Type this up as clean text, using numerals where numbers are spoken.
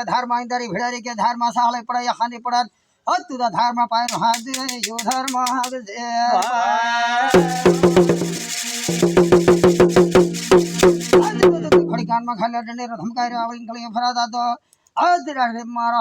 धार माइंदारी भिड़ारी के धार मा साले पड़ा या खाने पड़ा और तू दा धार मा पाए हाथ दे यो धार मा हाथ दे खड़ी कान मा खाले डंडे धमकाए रे आवलिंग गलियां फरा दा दो आज रे मारा